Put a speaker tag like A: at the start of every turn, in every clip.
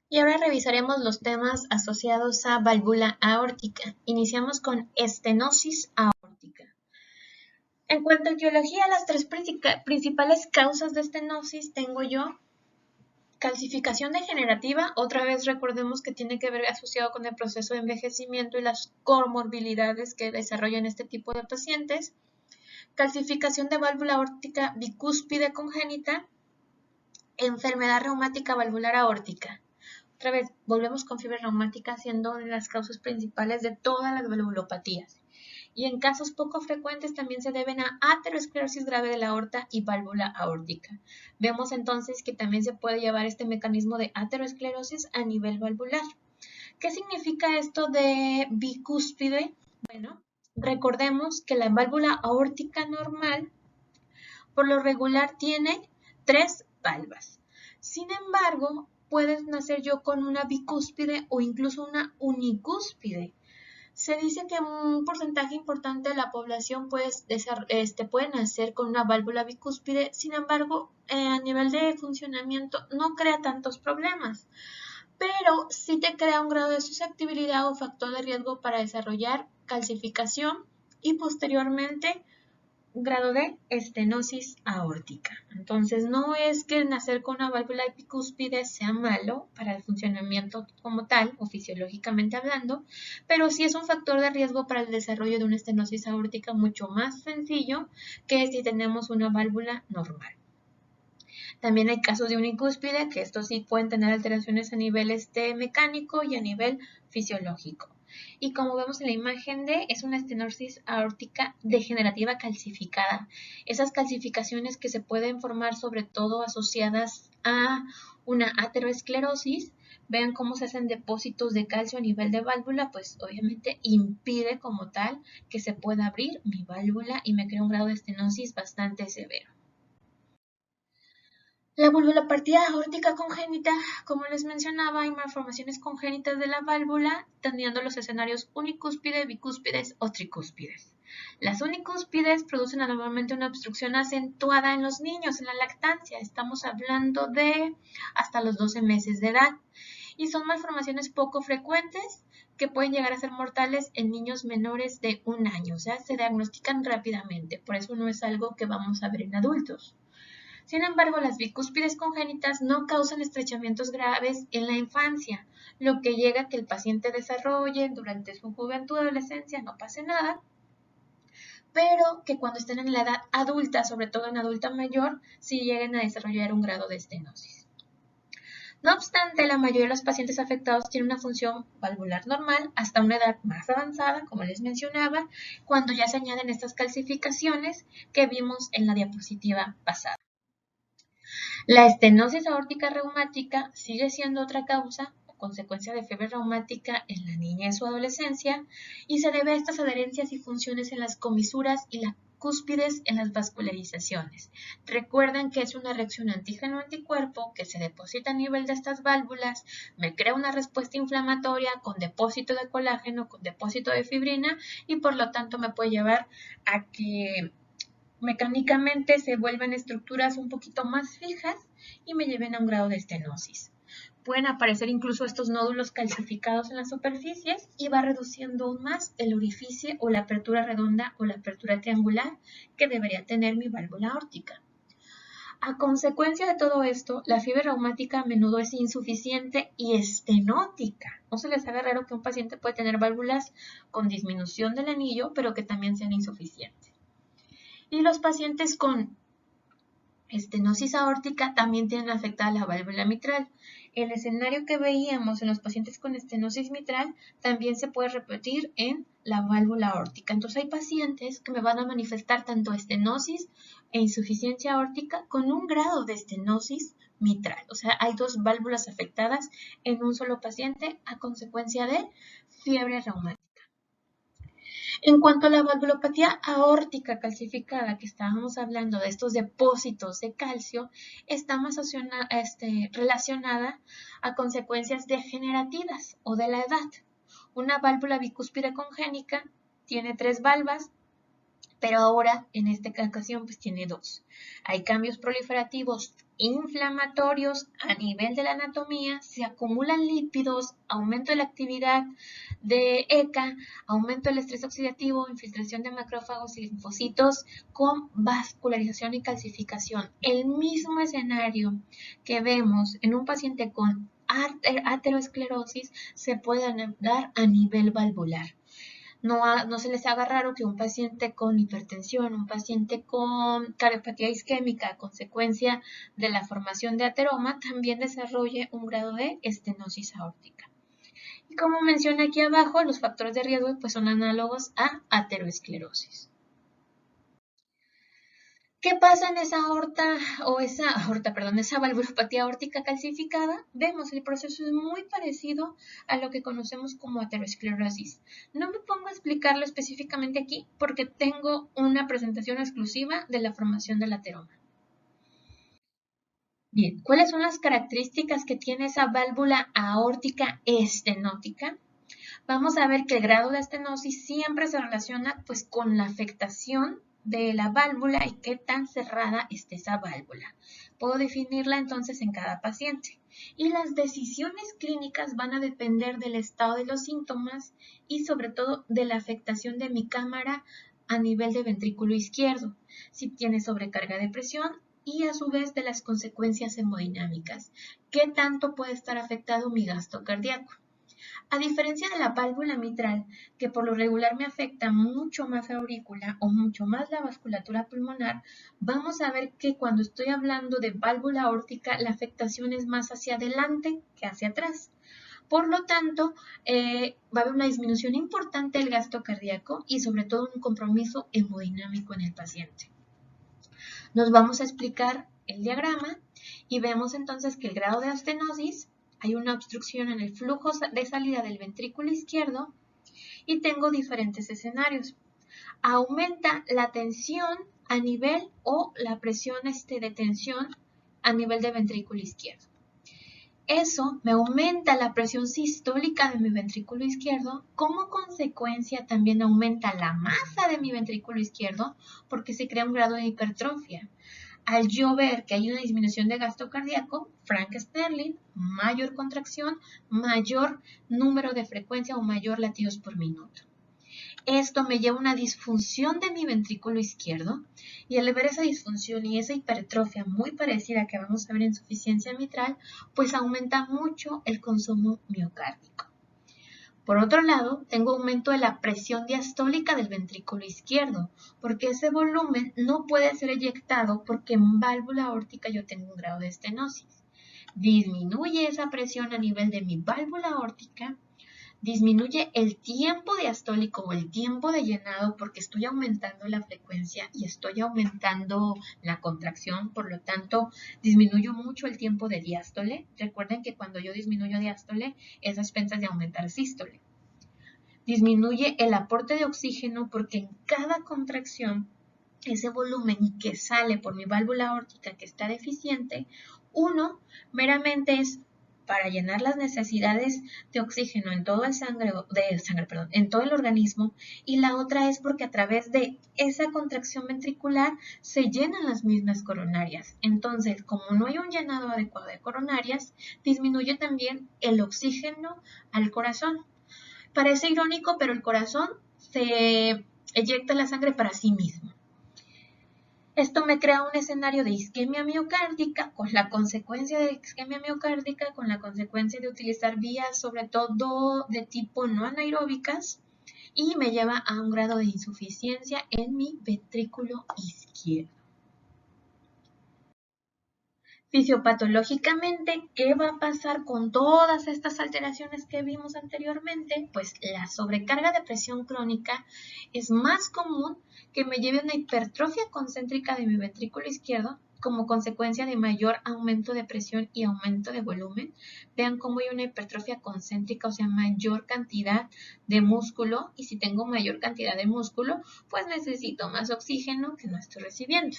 A: Y ahora revisaremos los temas asociados a válvula aórtica. Iniciamos con estenosis aórtica. En cuanto a etiología, las tres principales causas de estenosis tengo yo. Calcificación degenerativa, otra vez recordemos que tiene que ver asociado con el proceso de envejecimiento y las comorbilidades que desarrollan este tipo de pacientes. Calcificación de válvula aórtica bicúspide congénita, enfermedad reumática valvular aórtica. Otra vez, volvemos con fiebre reumática siendo una de las causas principales de todas las valvulopatías. Y en casos poco frecuentes también se deben a aterosclerosis grave de la aorta y válvula aórtica. Vemos entonces que también se puede llevar este mecanismo de aterosclerosis a nivel valvular. ¿Qué significa esto de bicúspide? Bueno, recordemos que la válvula aórtica normal por lo regular tiene 3 valvas. Sin embargo, puedes nacer yo con una bicúspide o incluso una unicúspide. Se dice que un porcentaje importante de la población puede nacer con una válvula bicúspide, sin embargo, a nivel de funcionamiento no crea tantos problemas, pero sí te crea un grado de susceptibilidad o factor de riesgo para desarrollar calcificación y posteriormente grado de estenosis aórtica. Entonces, no es que nacer con una válvula bicúspide sea malo para el funcionamiento como tal o fisiológicamente hablando, pero sí es un factor de riesgo para el desarrollo de una estenosis aórtica mucho más sencillo que si tenemos una válvula normal. También hay casos de unicúspide, que estos sí pueden tener alteraciones a nivel mecánico y a nivel fisiológico. Y como vemos en la imagen es una estenosis aórtica degenerativa calcificada. Esas calcificaciones que se pueden formar sobre todo asociadas a una aterosclerosis, vean cómo se hacen depósitos de calcio a nivel de válvula, pues obviamente impide como tal que se pueda abrir mi válvula y me crea un grado de estenosis bastante severo. La valvulopatía aórtica congénita, como les mencionaba, hay malformaciones congénitas de la válvula, teniendo los escenarios unicúspide, bicúspides o tricúspides. Las unicúspides producen normalmente una obstrucción acentuada en los niños, en la lactancia. Estamos hablando de hasta los 12 meses de edad. Y son malformaciones poco frecuentes que pueden llegar a ser mortales en niños menores de 1 año. O sea, se diagnostican rápidamente. Por eso no es algo que vamos a ver en adultos. Sin embargo, las bicúspides congénitas no causan estrechamientos graves en la infancia, lo que llega a que el paciente desarrolle durante su juventud o adolescencia, no pase nada, pero que cuando estén en la edad adulta, sobre todo en adulta mayor, sí lleguen a desarrollar un grado de estenosis. No obstante, la mayoría de los pacientes afectados tienen una función valvular normal hasta una edad más avanzada, como les mencionaba, cuando ya se añaden estas calcificaciones que vimos en la diapositiva pasada. La estenosis aórtica reumática sigue siendo otra causa o consecuencia de fiebre reumática en la niñez o adolescencia y se debe a estas adherencias y funciones en las comisuras y las cúspides en las vascularizaciones. Recuerden que es una reacción antígeno-anticuerpo que se deposita a nivel de estas válvulas, me crea una respuesta inflamatoria con depósito de colágeno, con depósito de fibrina y por lo tanto me puede llevar a que mecánicamente se vuelven estructuras un poquito más fijas y me lleven a un grado de estenosis. Pueden aparecer incluso estos nódulos calcificados en las superficies y va reduciendo aún más el orificio o la apertura redonda o la apertura triangular que debería tener mi válvula aórtica. A consecuencia de todo esto, la fiebre reumática a menudo es insuficiente y estenótica. No se les haga raro que un paciente puede tener válvulas con disminución del anillo, pero que también sean insuficientes. Y los pacientes con estenosis aórtica también tienen afectada la válvula mitral. El escenario que veíamos en los pacientes con estenosis mitral también se puede repetir en la válvula aórtica. Entonces hay pacientes que me van a manifestar tanto estenosis e insuficiencia aórtica con un grado de estenosis mitral. O sea, hay 2 válvulas afectadas en un solo paciente a consecuencia de fiebre reumática. En cuanto a la valvulopatía aórtica calcificada, que estábamos hablando de estos depósitos de calcio, está más relacionada a consecuencias degenerativas o de la edad. Una válvula bicúspide congénica tiene 3 valvas, pero ahora en esta ocasión pues tiene 2. Hay cambios proliferativos inflamatorios a nivel de la anatomía, se acumulan lípidos, aumento de la actividad de ECA, aumento del estrés oxidativo, infiltración de macrófagos y linfocitos con vascularización y calcificación. El mismo escenario que vemos en un paciente con aterosclerosis se puede dar a nivel valvular. No se les haga raro que un paciente con hipertensión, un paciente con cardiopatía isquémica a consecuencia de la formación de ateroma, también desarrolle un grado de estenosis aórtica. Y como mencioné aquí abajo, los factores de riesgo pues, son análogos a aterosclerosis. ¿Qué pasa en esa esa valvulopatía aórtica calcificada? Vemos, el proceso es muy parecido a lo que conocemos como aterosclerosis. No me pongo a explicarlo específicamente aquí porque tengo una presentación exclusiva de la formación del ateroma. Bien, ¿cuáles son las características que tiene esa válvula aórtica estenótica? Vamos a ver que el grado de estenosis siempre se relaciona pues con la afectación de la válvula y qué tan cerrada esté esa válvula. Puedo definirla entonces en cada paciente. Y las decisiones clínicas van a depender del estado de los síntomas y sobre todo de la afectación de mi cámara a nivel de ventrículo izquierdo, si tiene sobrecarga de presión y a su vez de las consecuencias hemodinámicas. ¿Qué tanto puede estar afectado mi gasto cardíaco? A diferencia de la válvula mitral, que por lo regular me afecta mucho más la aurícula o mucho más la vasculatura pulmonar, vamos a ver que cuando estoy hablando de válvula aórtica, la afectación es más hacia adelante que hacia atrás. Por lo tanto, va a haber una disminución importante del gasto cardíaco y sobre todo un compromiso hemodinámico en el paciente. Nos vamos a explicar el diagrama y vemos entonces que el grado de estenosis, hay una obstrucción en el flujo de salida del ventrículo izquierdo y tengo diferentes escenarios. Aumenta la tensión a nivel o la presión de tensión a nivel del ventrículo izquierdo. Eso me aumenta la presión sistólica de mi ventrículo izquierdo, como consecuencia también aumenta la masa de mi ventrículo izquierdo porque se crea un grado de hipertrofia. Al yo ver que hay una disminución de gasto cardíaco, Frank Sterling, mayor contracción, mayor número de frecuencia o mayor latidos por minuto. Esto me lleva a una disfunción de mi ventrículo izquierdo y al ver esa disfunción y esa hipertrofia muy parecida que vamos a ver en insuficiencia mitral, pues aumenta mucho el consumo miocárdico. Por otro lado, tengo aumento de la presión diastólica del ventrículo izquierdo, porque ese volumen no puede ser eyectado porque en válvula aórtica yo tengo un grado de estenosis. Disminuye esa presión a nivel de mi válvula aórtica, disminuye el tiempo diastólico o el tiempo de llenado porque estoy aumentando la frecuencia y estoy aumentando la contracción, por lo tanto disminuyo mucho el tiempo de diástole. Recuerden que cuando yo disminuyo diástole es a expensas de aumentar sístole. Disminuye el aporte de oxígeno porque en cada contracción ese volumen que sale por mi válvula aórtica que está deficiente, uno meramente es para llenar las necesidades de oxígeno en todo en todo el organismo, y la otra es porque a través de esa contracción ventricular se llenan las mismas coronarias. Entonces, como no hay un llenado adecuado de coronarias, disminuye también el oxígeno al corazón. Parece irónico, pero el corazón se eyecta la sangre para sí mismo. Esto me crea un escenario de isquemia miocárdica, con la consecuencia de isquemia miocárdica, con la consecuencia de utilizar vías sobre todo de tipo no anaeróbicas y me lleva a un grado de insuficiencia en mi ventrículo izquierdo. Fisiopatológicamente, ¿qué va a pasar con todas estas alteraciones que vimos anteriormente? Pues la sobrecarga de presión crónica es más común que me lleve a una hipertrofia concéntrica de mi ventrículo izquierdo como consecuencia de mayor aumento de presión y aumento de volumen. Vean cómo hay una hipertrofia concéntrica, o sea, mayor cantidad de músculo, y si tengo mayor cantidad de músculo, pues necesito más oxígeno que no estoy recibiendo,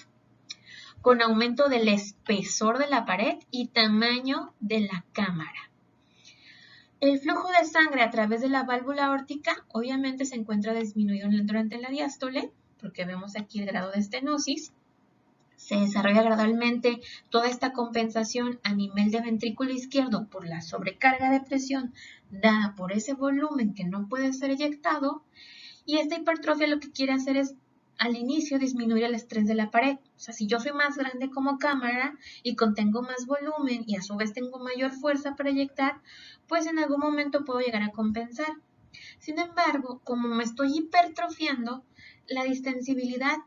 A: con aumento del espesor de la pared y tamaño de la cámara. El flujo de sangre a través de la válvula aórtica obviamente se encuentra disminuido durante la diástole, porque vemos aquí el grado de estenosis. Se desarrolla gradualmente toda esta compensación a nivel de ventrículo izquierdo por la sobrecarga de presión dada por ese volumen que no puede ser eyectado, y esta hipertrofia lo que quiere hacer es al inicio disminuir el estrés de la pared. O sea, si yo soy más grande como cámara y contengo más volumen y a su vez tengo mayor fuerza para eyectar, pues en algún momento puedo llegar a compensar. Sin embargo, como me estoy hipertrofiando, la distensibilidad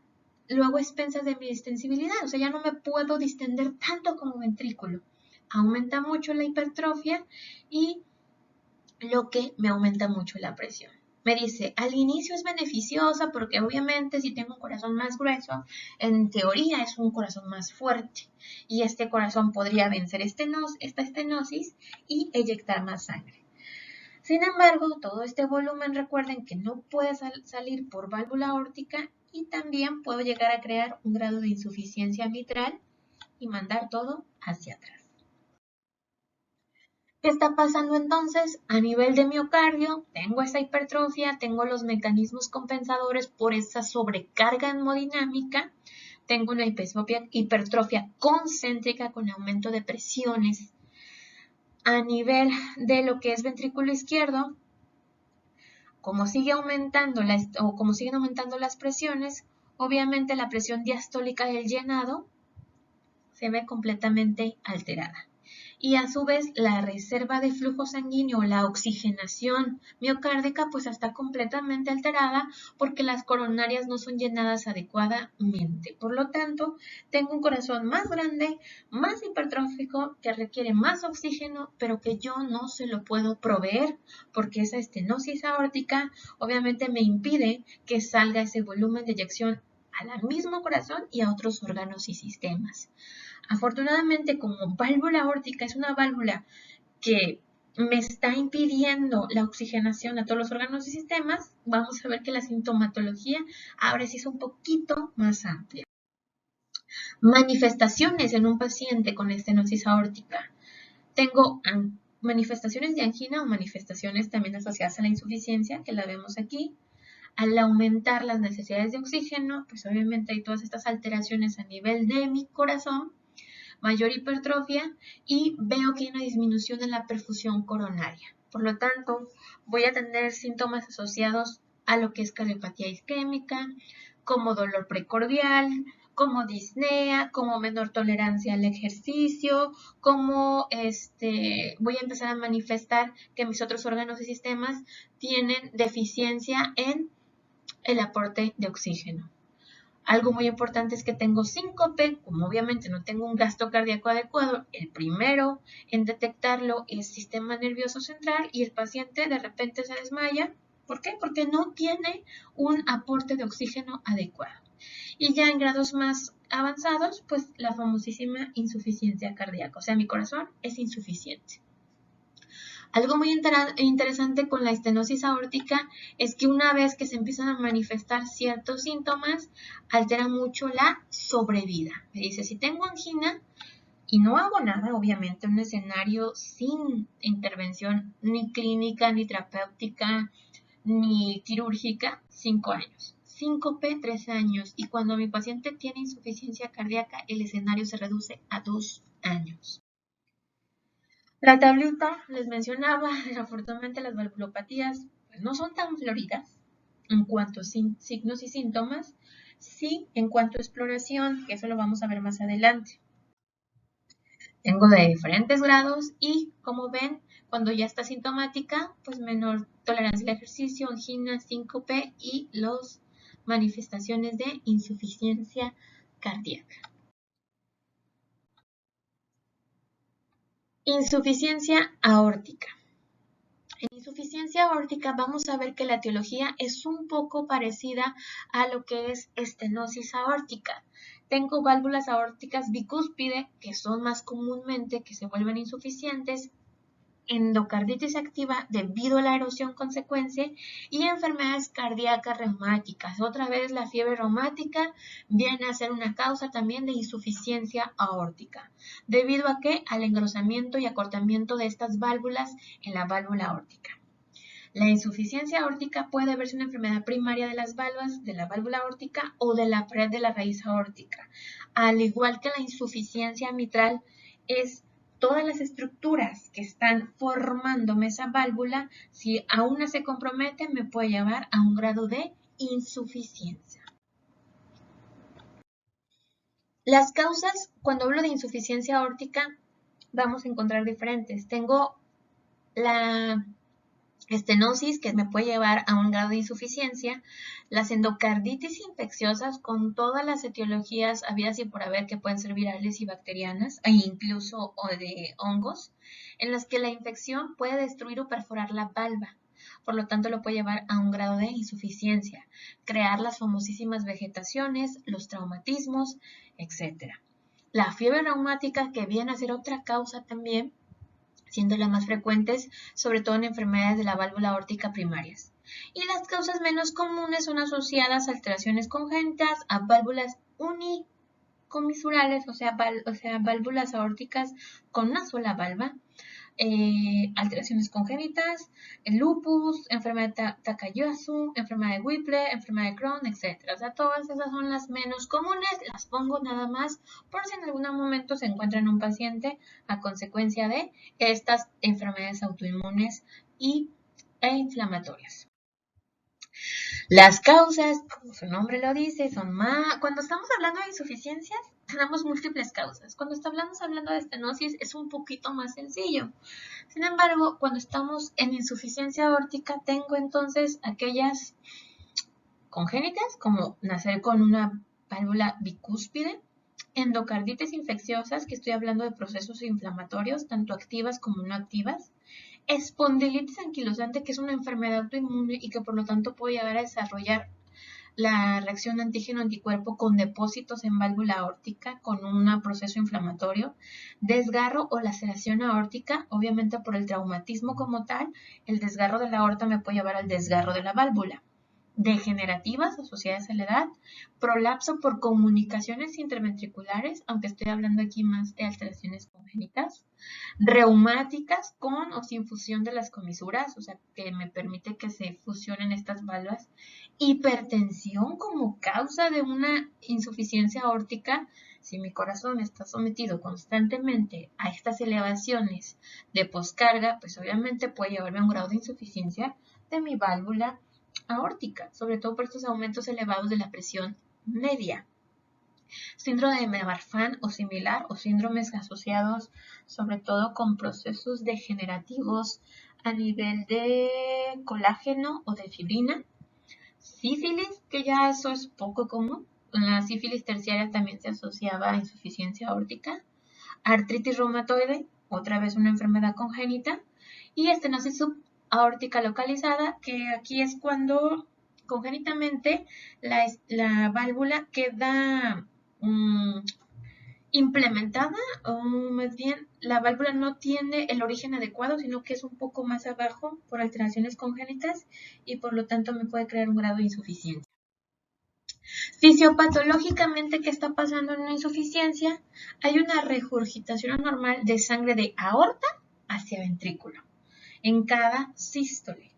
A: luego es expensas de mi distensibilidad. O sea, ya no me puedo distender tanto como ventrículo. Aumenta mucho la hipertrofia y lo que me aumenta mucho la presión. Me dice, al inicio es beneficiosa porque obviamente si tengo un corazón más grueso, en teoría es un corazón más fuerte y este corazón podría vencer esta estenosis y eyectar más sangre. Sin embargo, todo este volumen, recuerden que no puede salir por válvula aórtica y también puedo llegar a crear un grado de insuficiencia mitral y mandar todo hacia atrás. ¿Qué está pasando entonces? A nivel de miocardio, tengo esa hipertrofia, tengo los mecanismos compensadores por esa sobrecarga hemodinámica, tengo una hipertrofia concéntrica con aumento de presiones. A nivel de lo que es ventrículo izquierdo, como siguen aumentando las presiones, obviamente la presión diastólica del llenado se ve completamente alterada. Y a su vez la reserva de flujo sanguíneo, la oxigenación miocárdica, pues está completamente alterada porque las coronarias no son llenadas adecuadamente. Por lo tanto, tengo un corazón más grande, más hipertrófico, que requiere más oxígeno, pero que yo no se lo puedo proveer porque esa estenosis aórtica obviamente me impide que salga ese volumen de eyección al mismo corazón y a otros órganos y sistemas. Afortunadamente, como válvula aórtica es una válvula que me está impidiendo la oxigenación a todos los órganos y sistemas, vamos a ver que la sintomatología ahora sí es un poquito más amplia. Manifestaciones en un paciente con estenosis aórtica. Tengo manifestaciones de angina o manifestaciones también asociadas a la insuficiencia, que la vemos aquí. Al aumentar las necesidades de oxígeno, pues obviamente hay todas estas alteraciones a nivel de mi corazón, mayor hipertrofia y veo que hay una disminución en la perfusión coronaria. Por lo tanto, voy a tener síntomas asociados a lo que es cardiopatía isquémica, como dolor precordial, como disnea, como menor tolerancia al ejercicio, como voy a empezar a manifestar que mis otros órganos y sistemas tienen deficiencia en el aporte de oxígeno. Algo muy importante es que tengo síncope, como obviamente no tengo un gasto cardíaco adecuado, el primero en detectarlo es el sistema nervioso central y el paciente de repente se desmaya. ¿Por qué? Porque no tiene un aporte de oxígeno adecuado. Y ya en grados más avanzados, pues la famosísima insuficiencia cardíaca, o sea, mi corazón es insuficiente. Algo muy interesante con la estenosis aórtica es que una vez que se empiezan a manifestar ciertos síntomas, altera mucho la sobrevida. Me dice, si tengo angina y no hago nada, obviamente, un escenario sin intervención ni clínica, ni terapéutica, ni quirúrgica, 5 años. Síncope, 3 años. Y cuando mi paciente tiene insuficiencia cardíaca, el escenario se reduce a 2 años. La tablita les mencionaba, desafortunadamente las valvulopatías pues, no son tan floridas en cuanto a signos y síntomas, sí en cuanto a exploración, que eso lo vamos a ver más adelante. Tengo de diferentes grados y, como ven, cuando ya está sintomática, pues menor tolerancia al ejercicio, angina, síncope y las manifestaciones de insuficiencia cardíaca. Insuficiencia aórtica. En insuficiencia aórtica vamos a ver que la etiología es un poco parecida a lo que es estenosis aórtica. Tengo válvulas aórticas bicúspide que son más comúnmente que se vuelven insuficientes, endocarditis activa debido a la erosión consecuencia y enfermedades cardíacas reumáticas. Otra vez la fiebre reumática viene a ser una causa también de insuficiencia aórtica. ¿Debido a qué? Al engrosamiento y acortamiento de estas válvulas en la válvula aórtica. La insuficiencia aórtica puede verse una enfermedad primaria de las válvulas, de la válvula aórtica o de la pared de la raíz aórtica. Al igual que la insuficiencia mitral, es todas las estructuras que están formándome esa válvula, si aún no se compromete, me puede llevar a un grado de insuficiencia. Las causas, cuando hablo de insuficiencia aórtica, vamos a encontrar diferentes. Tengo la estenosis, que me puede llevar a un grado de insuficiencia, las endocarditis infecciosas con todas las etiologías habidas y por haber que pueden ser virales y bacterianas e incluso de hongos, en las que la infección puede destruir o perforar la valva. Por lo tanto, lo puede llevar a un grado de insuficiencia, crear las famosísimas vegetaciones, los traumatismos, etc. La fiebre reumática, que viene a ser otra causa también, siendo las más frecuentes, sobre todo en enfermedades de la válvula aórtica primarias. Y las causas menos comunes son asociadas a alteraciones congénitas, a válvulas unicomisurales, o sea, válvulas aórticas con una sola valva, alteraciones congénitas, el lupus, enfermedad de Takayasu, enfermedad de Whipple, enfermedad de Crohn, etc. O sea, todas esas son las menos comunes, las pongo nada más por si en algún momento se encuentra en un paciente a consecuencia de estas enfermedades autoinmunes e inflamatorias. Las causas, como su nombre lo dice, son más... Cuando estamos hablando de insuficiencias, tenemos múltiples causas. Cuando estamos hablando de estenosis, es un poquito más sencillo. Sin embargo, cuando estamos en insuficiencia aórtica, tengo entonces aquellas congénitas, como nacer con una válvula bicúspide, endocarditis infecciosas, que estoy hablando de procesos inflamatorios, tanto activas como no activas, espondilitis anquilosante, que es una enfermedad autoinmune y que por lo tanto puede llegar a desarrollar la reacción antígeno-anticuerpo con depósitos en válvula aórtica con un proceso inflamatorio, desgarro o laceración aórtica, obviamente por el traumatismo como tal, el desgarro de la aorta me puede llevar al desgarro de la válvula. Degenerativas asociadas a la edad, prolapso por comunicaciones interventriculares, aunque estoy hablando aquí más de alteraciones congénitas, reumáticas con o sin fusión de las comisuras, o sea, que me permite que se fusionen estas válvulas, hipertensión como causa de una insuficiencia aórtica. Si mi corazón está sometido constantemente a estas elevaciones de poscarga, pues obviamente puede llevarme a un grado de insuficiencia de mi válvula aórtica, sobre todo por estos aumentos elevados de la presión media. Síndrome de Marfan o similar, o síndromes asociados sobre todo con procesos degenerativos a nivel de colágeno o de fibrina. Sífilis, que ya eso es poco común. La sífilis terciaria también se asociaba a insuficiencia aórtica. Artritis reumatoide, otra vez una enfermedad congénita. Y estenosis subaórtica localizada, que aquí es cuando congénitamente la válvula queda implementada, o más bien la válvula no tiene el origen adecuado, sino que es un poco más abajo por alteraciones congénitas y por lo tanto me puede crear un grado de insuficiencia. Fisiopatológicamente, ¿qué está pasando en una insuficiencia? Hay una regurgitación anormal de sangre de aorta hacia ventrículo en cada sístole.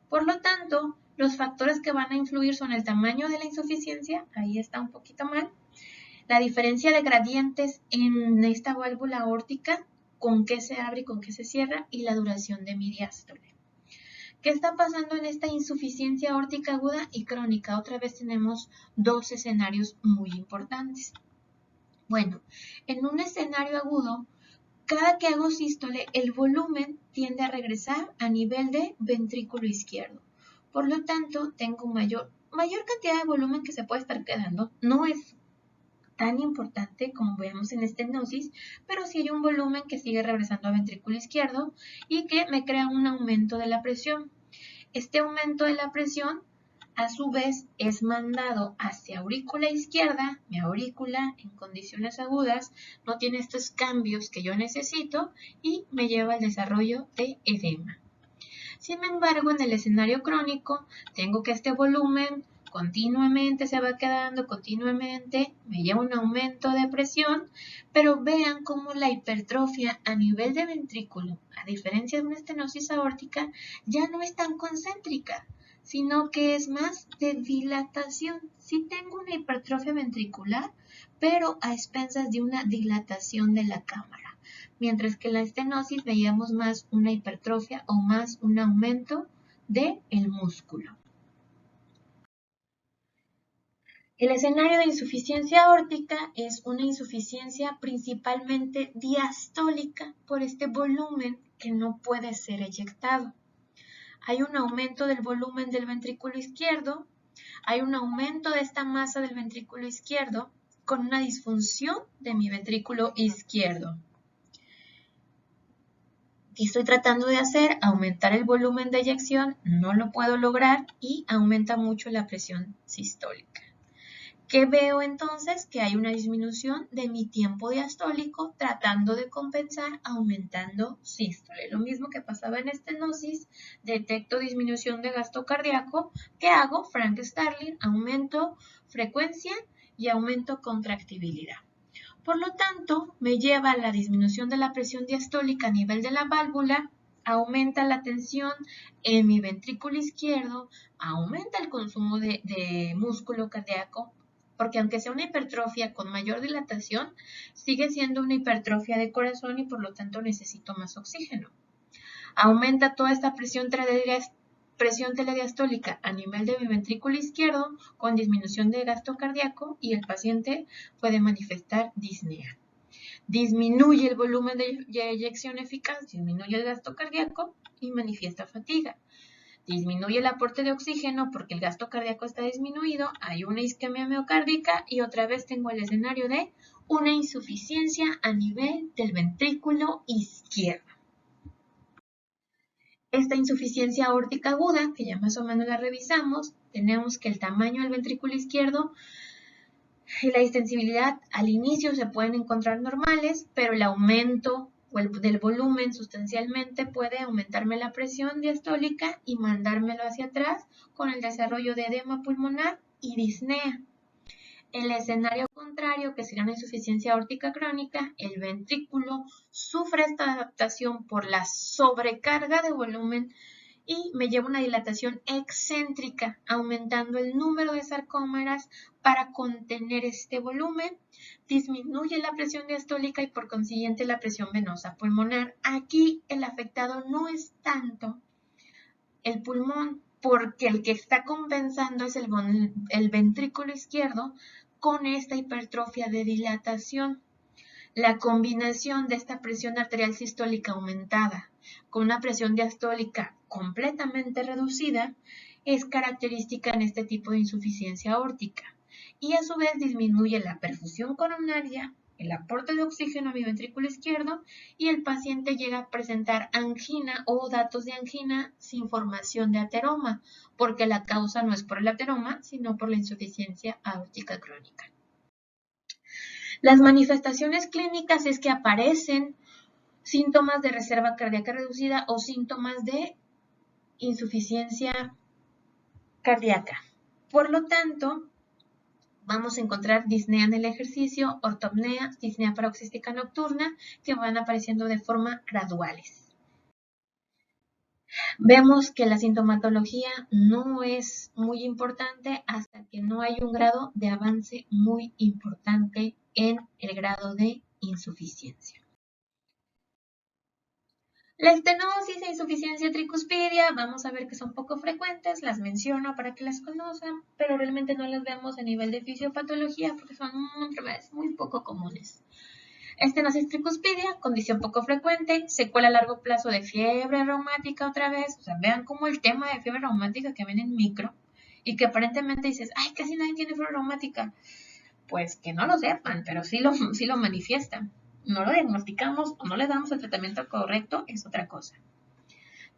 A: Por lo tanto, los factores que van a influir son el tamaño de la insuficiencia, ahí está un poquito mal, la diferencia de gradientes en esta válvula aórtica, con qué se abre y con qué se cierra, y la duración de mi diástole. ¿Qué está pasando en esta insuficiencia aórtica aguda y crónica? Otra vez tenemos dos escenarios muy importantes. Bueno, en un escenario agudo, cada que hago sístole, el volumen tiende a regresar a nivel de ventrículo izquierdo. Por lo tanto, tengo mayor cantidad de volumen que se puede estar quedando. No es tan importante como vemos en estenosis, pero sí hay un volumen que sigue regresando a ventrículo izquierdo y que me crea un aumento de la presión. Este aumento de la presión, a su vez, es mandado hacia aurícula izquierda. Mi aurícula, en condiciones agudas, no tiene estos cambios que yo necesito y me lleva al desarrollo de edema. Sin embargo, en el escenario crónico, tengo que este volumen continuamente se va quedando, continuamente me lleva un aumento de presión, pero vean cómo la hipertrofia a nivel de ventrículo, a diferencia de una estenosis aórtica, ya no es tan concéntrica, sino que es más de dilatación. Sí tengo una hipertrofia ventricular, pero a expensas de una dilatación de la cámara, mientras que en la estenosis veíamos más una hipertrofia o más un aumento del músculo. El escenario de insuficiencia aórtica es una insuficiencia principalmente diastólica por este volumen que no puede ser eyectado. Hay un aumento del volumen del ventrículo izquierdo, hay un aumento de esta masa del ventrículo izquierdo con una disfunción de mi ventrículo izquierdo. ¿Qué estoy tratando de hacer? Aumentar el volumen de eyección, no lo puedo lograr y aumenta mucho la presión sistólica. ¿Qué veo entonces? Que hay una disminución de mi tiempo diastólico tratando de compensar aumentando sístole. Lo mismo que pasaba en estenosis, detecto disminución de gasto cardíaco, ¿qué hago? Frank Starling, aumento frecuencia y aumento contractibilidad. Por lo tanto, me lleva a la disminución de la presión diastólica a nivel de la válvula, aumenta la tensión en mi ventrículo izquierdo, aumenta el consumo de músculo cardíaco, porque aunque sea una hipertrofia con mayor dilatación, sigue siendo una hipertrofia de corazón y por lo tanto necesito más oxígeno. Aumenta toda esta presión telediastólica a nivel de mi ventrículo izquierdo con disminución de gasto cardíaco y el paciente puede manifestar disnea. Disminuye el volumen de eyección eficaz, disminuye el gasto cardíaco y manifiesta fatiga. Disminuye el aporte de oxígeno porque el gasto cardíaco está disminuido, hay una isquemia miocárdica y otra vez tengo el escenario de una insuficiencia a nivel del ventrículo izquierdo. Esta insuficiencia aórtica aguda, que ya más o menos la revisamos, tenemos que el tamaño del ventrículo izquierdo y la distensibilidad al inicio se pueden encontrar normales, pero el aumento del volumen sustancialmente puede aumentarme la presión diastólica y mandármelo hacia atrás con el desarrollo de edema pulmonar y disnea. El escenario contrario, que sería una insuficiencia aórtica crónica, el ventrículo sufre esta adaptación por la sobrecarga de volumen y me lleva una dilatación excéntrica, aumentando el número de sarcómeras para contener este volumen, disminuye la presión diastólica y por consiguiente la presión venosa pulmonar. Aquí el afectado no es tanto el pulmón, porque el que está compensando es el ventrículo izquierdo con esta hipertrofia de dilatación. La combinación de esta presión arterial sistólica aumentada con una presión diastólica completamente reducida es característica en este tipo de insuficiencia aórtica y a su vez disminuye la perfusión coronaria, el aporte de oxígeno a mi ventrículo izquierdo y el paciente llega a presentar angina o datos de angina sin formación de ateroma, porque la causa no es por el ateroma, sino por la insuficiencia aórtica crónica. Las manifestaciones clínicas es que aparecen síntomas de reserva cardíaca reducida o síntomas de insuficiencia cardíaca. Por lo tanto, vamos a encontrar disnea en el ejercicio, ortopnea, disnea paroxística nocturna, que van apareciendo de forma graduales. Vemos que la sintomatología no es muy importante hasta que no hay un grado de avance muy importante en el grado de insuficiencia. La estenosis e insuficiencia tricuspidia, vamos a ver que son poco frecuentes, las menciono para que las conozcan, pero realmente no las vemos a nivel de fisiopatología porque son enfermedades muy poco comunes. Estenosis tricuspidia, condición poco frecuente, secuela a largo plazo de fiebre reumática otra vez, o sea, vean cómo el tema de fiebre reumática que ven en micro y que aparentemente dices, ay, casi nadie tiene fiebre reumática, pues que no lo sepan, pero sí lo manifiestan. No lo diagnosticamos o no le damos el tratamiento correcto, es otra cosa.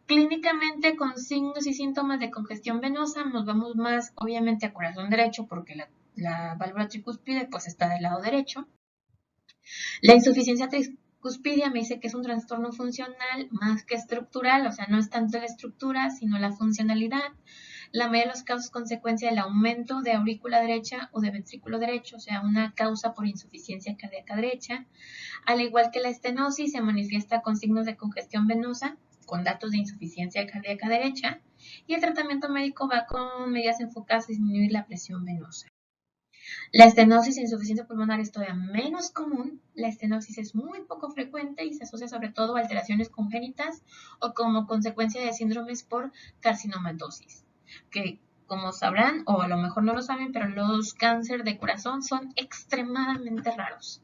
A: Clínicamente, con signos y síntomas de congestión venosa, nos vamos más, obviamente, a corazón derecho, porque la válvula tricúspide pues está del lado derecho. La insuficiencia tricuspidia me dice que es un trastorno funcional más que estructural, o sea, no es tanto la estructura, sino la funcionalidad. La mayoría de los casos es consecuencia del aumento de aurícula derecha o de ventrículo derecho, o sea, una causa por insuficiencia cardíaca derecha. Al igual que la estenosis, se manifiesta con signos de congestión venosa, con datos de insuficiencia cardíaca derecha, y el tratamiento médico va con medidas enfocadas a disminuir la presión venosa. La estenosis e insuficiencia pulmonar es todavía menos común. La estenosis es muy poco frecuente y se asocia sobre todo a alteraciones congénitas o como consecuencia de síndromes por carcinomatosis, que como sabrán, o a lo mejor no lo saben, pero los cánceres de corazón son extremadamente raros.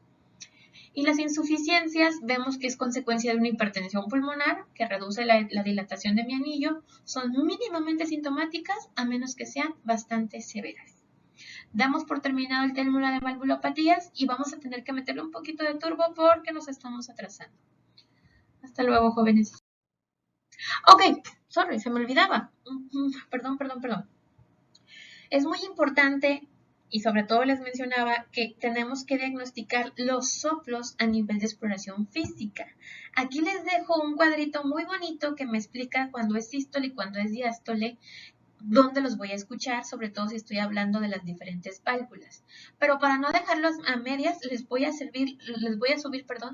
A: Y las insuficiencias vemos que es consecuencia de una hipertensión pulmonar que reduce la dilatación de mi anillo, son mínimamente sintomáticas a menos que sean bastante severas. Damos por terminado el término de valvulopatías y vamos a tener que meterle un poquito de turbo porque nos estamos atrasando. Hasta luego, jóvenes. Ok, sorry, se me olvidaba. Perdón. Es muy importante y sobre todo les mencionaba que tenemos que diagnosticar los soplos a nivel de exploración física. Aquí les dejo un cuadrito muy bonito que me explica cuándo es sístole y cuándo es diástole, dónde los voy a escuchar, sobre todo si estoy hablando de las diferentes válvulas. Pero para no dejarlos a medias, les voy a subir,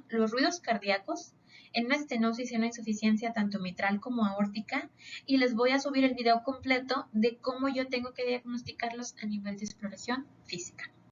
A: los ruidos cardíacos en una estenosis y una insuficiencia tanto mitral como aórtica, y les voy a subir el video completo de cómo yo tengo que diagnosticarlos a nivel de exploración física.